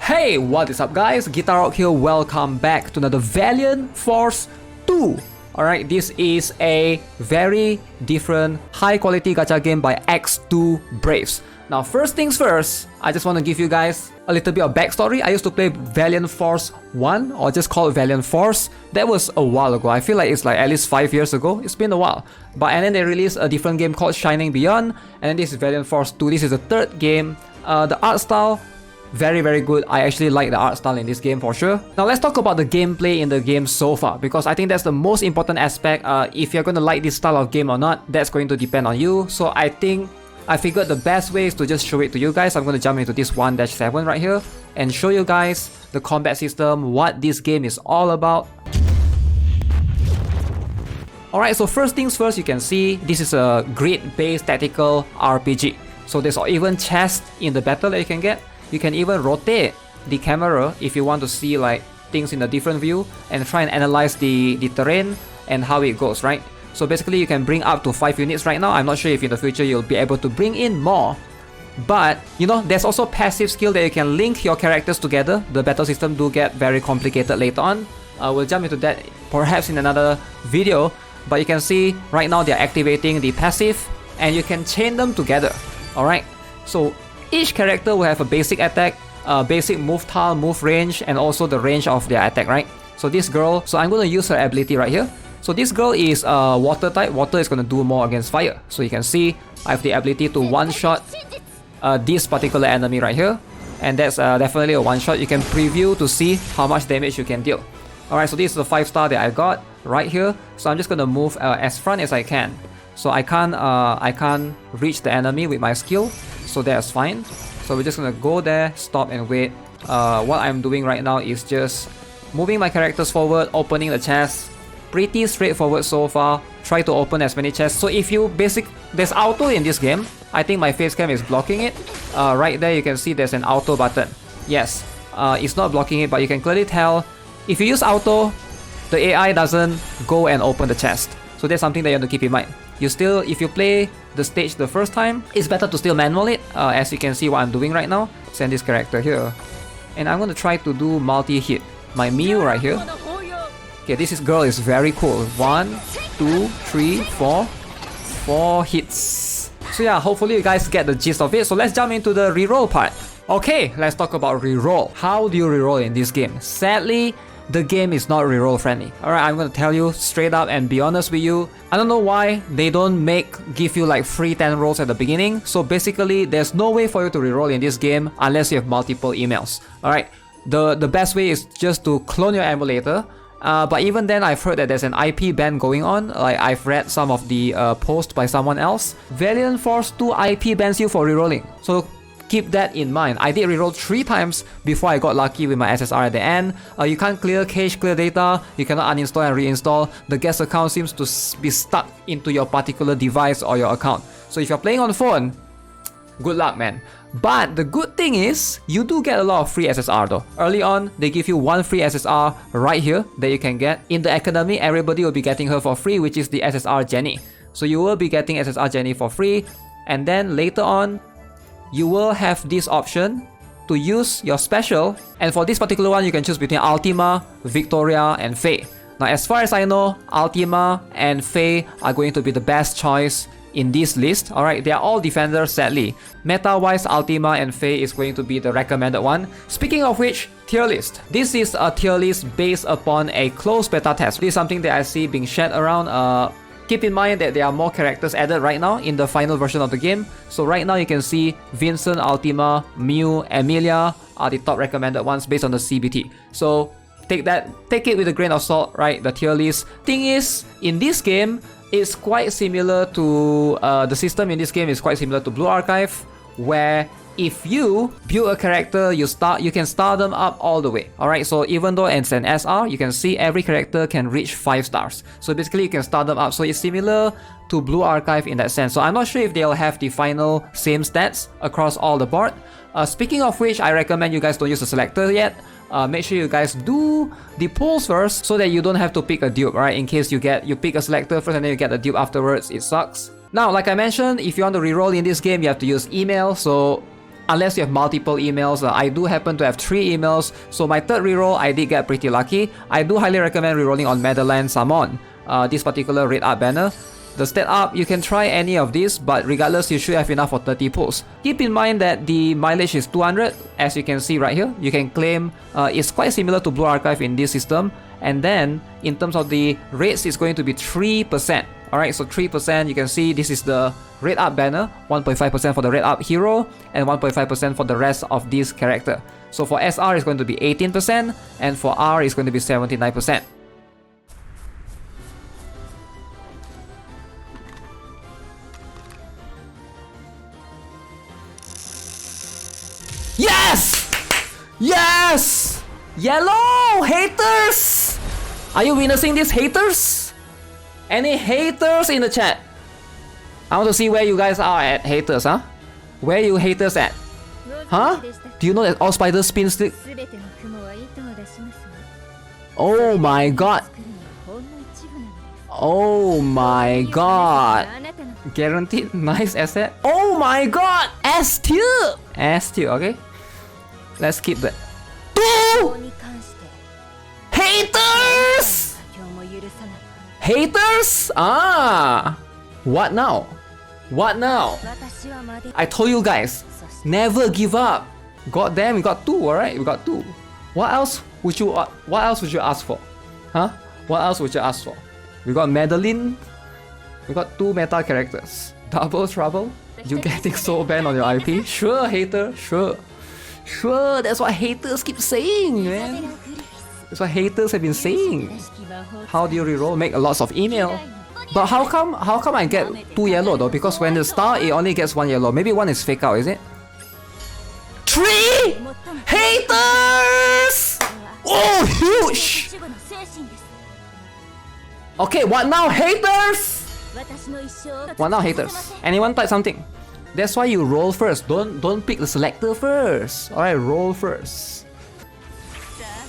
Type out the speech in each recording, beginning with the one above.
Hey, what is up guys? GuitarRock here, welcome back to another Valiant Force 2. Alright, this is a very different high quality gacha game by X2 Braves. Now first things first, I just want to give you guys a little bit of backstory. I used to play Valiant Force 1 or just call it Valiant Force. That was a while ago. I feel like it's like at least 5 years ago. It's been a while. And then they released a different game called Shining Beyond, and then this is Valiant Force 2. This is the third game. The art style, very good. I actually like the art style in this game for sure. Now let's talk about the gameplay in the game so far, because I think that's the most important aspect. If you're going to like this style of game or not, that's going to depend on you. So I figured the best way is to just show it to you guys. I'm going to jump into this 1-7 right here and show you guys the combat system, what this game is all about. Alright, so first things first, you can see this is a grid-based tactical RPG. So there's even chests in the battle that you can get. You can even rotate the camera if you want to see like things in a different view and try and analyze the terrain and how it goes, right? So basically you can bring up to 5 units right now. I'm not sure if in the future you'll be able to bring in more. But, you know, there's also passive skill that you can link your characters together. The battle system do get very complicated later on. We'll jump into that perhaps in another video. But you can see right now they're activating the passive and you can chain them together. Alright, so each character will have a basic attack, basic move tile, move range, and also the range of their attack, right? So this girl, so I'm going to use her ability right here. So this girl is water type. Water is going to do more against fire. So you can see I have the ability to one-shot this particular enemy right here. And that's definitely a one-shot. You can preview to see how much damage you can deal. Alright, so this is the 5-star that I got right here. So I'm just going to move as front as I can. So I can't reach the enemy with my skill. So that's fine. So we're just gonna go there, stop and wait. What I'm doing right now is just moving my characters forward, opening the chest. Pretty straightforward so far. Try to open as many chests. So if you there's auto in this game. I think my face cam is blocking it. Right there you can see there's an auto button. Yes, it's not blocking it, but you can clearly tell if you use auto, the AI doesn't go and open the chest. So that's something that you have to keep in mind. If you play the stage the first time, it's better to still manual it, as you can see what I'm doing right now. Send this character here. And I'm going to try to do multi-hit. My Miu right here. Okay, girl is very cool. 1, 2, 3, 4. 4 hits. So yeah, hopefully you guys get the gist of it. So let's jump into the reroll part. Okay, let's talk about reroll. How do you reroll in this game? Sadly, the game is not reroll friendly. Alright, I'm gonna tell you straight up and be honest with you. I don't know why they don't give you like free 10 rolls at the beginning. So basically, there's no way for you to reroll in this game unless you have multiple emails. Alright, the best way is just to clone your emulator. But even then, I've heard that there's an IP ban going on. Like I've read some of the posts by someone else. Valiant Force 2 IP bans you for rerolling. So keep that in mind. I did reroll 3 times before I got lucky with my SSR at the end. You can't clear cache, clear data. You cannot uninstall and reinstall. The guest account seems to be stuck into your particular device or your account. So if you're playing on the phone, good luck, man. But the good thing is, you do get a lot of free SSR though. Early on, they give you 1 free SSR right here that you can get. In the academy, everybody will be getting her for free, which is the SSR Jenny. So you will be getting SSR Jenny for free. And then later on, you will have this option to use your special, and for this particular one you can choose between Ultima, Victoria and Faye. Now as far as I know, Ultima and Faye are going to be the best choice in this list. Alright, they are all defenders sadly. Meta wise, Ultima and Faye is going to be the recommended one. Speaking of which, tier list. This is a tier list based upon a closed beta test. This is something that I see being shared around. Keep in mind that there are more characters added right now in the final version of the game. So right now you can see Vincent, Ultima, Miu, Emilia are the top recommended ones based on the CBT. So take it with a grain of salt, right? The tier list. Thing is, in this game, it's quite similar to the system in this game is quite similar to Blue Archive, where if you build a character, you can start them up all the way. Alright, so even though it's an SR, you can see every character can reach 5 stars. So basically you can start them up. So it's similar to Blue Archive in that sense. So I'm not sure if they'll have the final same stats across all the board. Speaking of which, I recommend you guys don't use the selector yet. Make sure you guys do the pulls first so that you don't have to pick a dupe, right? In case you pick a selector first and then you get the dupe afterwards, it sucks. Now, like I mentioned, if you want to reroll in this game, you have to use email. So unless you have multiple emails. I do happen to have 3 emails, so my third reroll I did get pretty lucky. I do highly recommend rerolling on Meadowland Summon, this particular red art banner. The stat up, you can try any of these, but regardless, you should have enough for 30 pulls. Keep in mind that the mileage is 200, as you can see right here. You can claim it's quite similar to Blue Archive in this system. And then, in terms of the rates, it's going to be 3%. Alright, so 3%, you can see this is the red up banner, 1.5% for the red up hero, and 1.5% for the rest of this character. So for SR, it's going to be 18%, and for R, it's going to be 79%. Yes! Yes! Yellow! Haters! Are you witnessing this, haters? Any haters in the chat? I want to see where you guys are at, haters, huh? Where you haters at? Huh? Do you know that all spiders spin stick? Oh my god! Oh my god! Guaranteed nice asset. Oh my god! S tier! S tier, okay? Let's keep that. 2! Haters! Haters? Ah! What now? What now? I told you guys, never give up. God damn, we got 2, alright? We got 2. What else would you ask for? Huh? What else would you ask for? We got Madeline. We got 2 meta characters. Double trouble? You getting soul banned on your IP? Sure, hater, sure. Sure, that's what haters keep saying, man. That's what haters have been saying. How do you reroll? Make lots of email. But how come I get 2 yellow though? Because when the star, it only gets 1 yellow. Maybe 1 is fake out, is it? 3! Haters! Oh, huge! Okay, what now, haters? What now, haters? Anyone type something? That's why you roll first. Don't pick the selector first. Alright, roll first.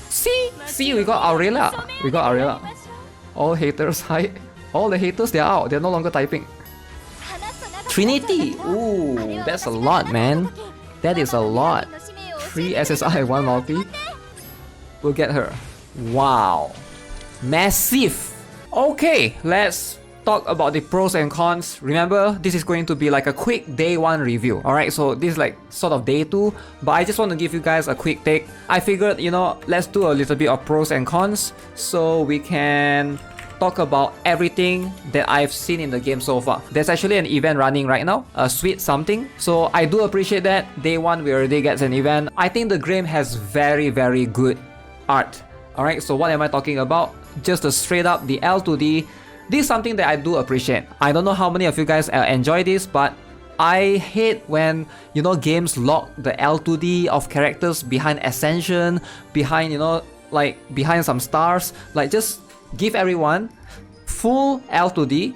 See, we got Aurelia. We got Aurelia. All haters hide. All the haters, they're out. They're no longer typing. Trinity. Ooh, that's a lot, man. That is a lot. 3 SSI, 1 multi. We'll get her. Wow. Massive. Okay, let's talk about the pros and cons. Remember, this is going to be like a quick day 1 review. Alright, so this is like sort of day 2, but I just want to give you guys a quick take. I figured, you know, let's do a little bit of pros and cons so we can talk about everything that I've seen in the game so far. There's actually an event running right now, a sweet something. So I do appreciate that. Day 1 we already get an event. I think the game has very good art. Alright, so what am I talking about? Just the straight up the L to D. This is something that I do appreciate. I don't know how many of you guys enjoy this, but I hate when, you know, games lock the L to D of characters behind Ascension, behind, you know, like behind some stars. Like, just give everyone full L to D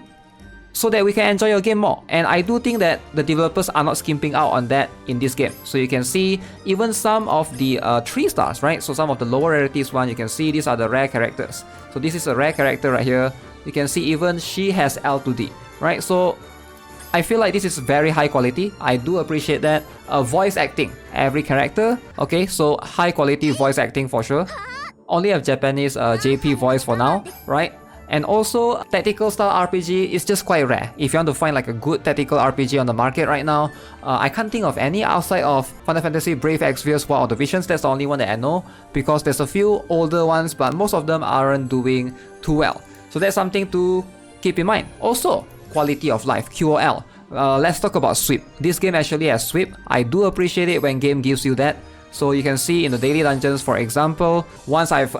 so that we can enjoy your game more. And I do think that the developers are not skimping out on that in this game. So you can see even some of the 3 stars, right? So some of the lower rarities one, you can see these are the rare characters. So this is a rare character right here. You can see even she has L to D, right? So I feel like this is very high quality. I do appreciate that. Voice acting, every character. Okay, so high quality voice acting for sure. Only have Japanese JP voice for now, right? And also, tactical style RPG is just quite rare. If you want to find like a good tactical RPG on the market right now, I can't think of any outside of Final Fantasy Brave Exvius War of the Visions. That's the only one that I know, because there's a few older ones, but most of them aren't doing too well. So that's something to keep in mind. Also, quality of life, QOL. Let's talk about sweep. This game actually has sweep. I do appreciate it when game gives you that. So you can see in the daily dungeons, for example, once I've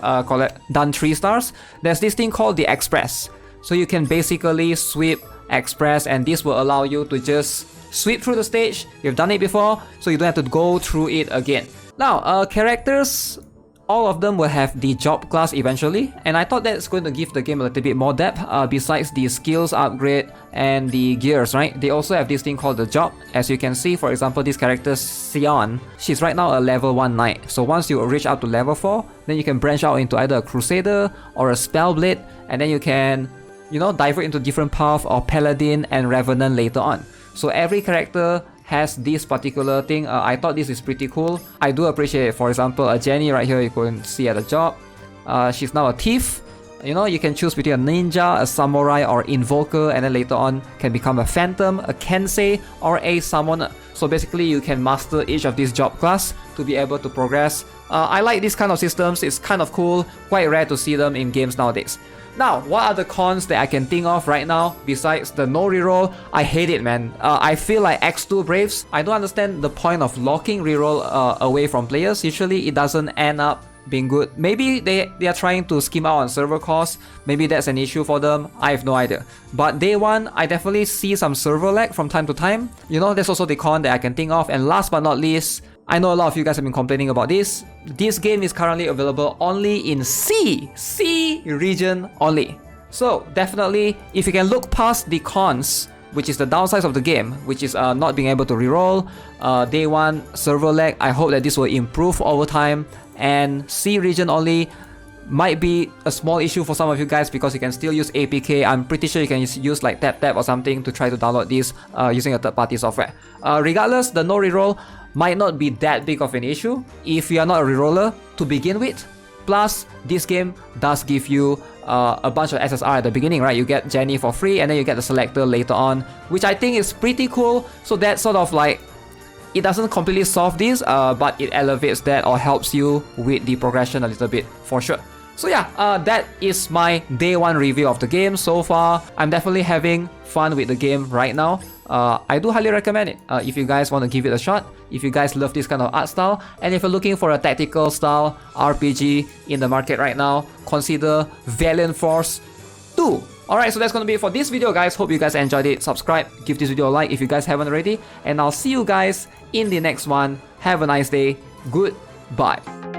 done 3 stars, there's this thing called the Express. So you can basically sweep Express, and this will allow you to just sweep through the stage. You've done it before, so you don't have to go through it again. Now, characters, all of them will have the job class eventually, and I thought that's going to give the game a little bit more depth besides the skills upgrade and the gears, right? They also have this thing called the job. As you can see, for example, this character Sion, she's right now a level 1 knight. So once you reach up to level 4, then you can branch out into either a crusader or a spellblade, and then you can, you know, divert into different paths of paladin and revenant later on. So every character has this particular thing. I thought this is pretty cool. I do appreciate it. For example, Jenny right here, you can see at the job. She's now a thief. You know, you can choose between a ninja, a samurai, or invoker, and then later on can become a phantom, a kensei, or a summoner. So basically, you can master each of these job class to be able to progress. I like these kind of systems. It's kind of cool. Quite rare to see them in games nowadays. Now, what are the cons that I can think of right now besides the no reroll? I hate it, man. I feel like X2 Braves. I don't understand the point of locking reroll away from players. Usually, it doesn't end up being good. Maybe they are trying to skim out on server costs. Maybe that's an issue for them. I have no idea. But day one, I definitely see some server lag from time to time. You know, that's also the con that I can think of. And last but not least, I know a lot of you guys have been complaining about this. This game is currently available only in C region only. So definitely, if you can look past the cons, which is the downsides of the game, which is not being able to reroll, day one server lag, I hope that this will improve over time. And C region only might be a small issue for some of you guys because you can still use APK. I'm pretty sure you can use like tap or something to try to download this using a third-party software. Regardless, the no reroll might not be that big of an issue if you are not a reroller to begin with. Plus, this game does give you a bunch of SSR at the beginning, right? You get Jenny for free and then you get the selector later on, which I think is pretty cool. So that sort of like, it doesn't completely solve this, but it elevates that or helps you with the progression a little bit for sure. So yeah, that is my day one review of the game so far. I'm definitely having fun with the game right now. I do highly recommend it if you guys want to give it a shot, if you guys love this kind of art style, and if you're looking for a tactical style RPG in the market right now, consider Valiant Force 2. Alright, so that's gonna be it for this video, guys. Hope you guys enjoyed it. Subscribe, give this video a like if you guys haven't already, and I'll see you guys in the next one. Have a nice day. Goodbye.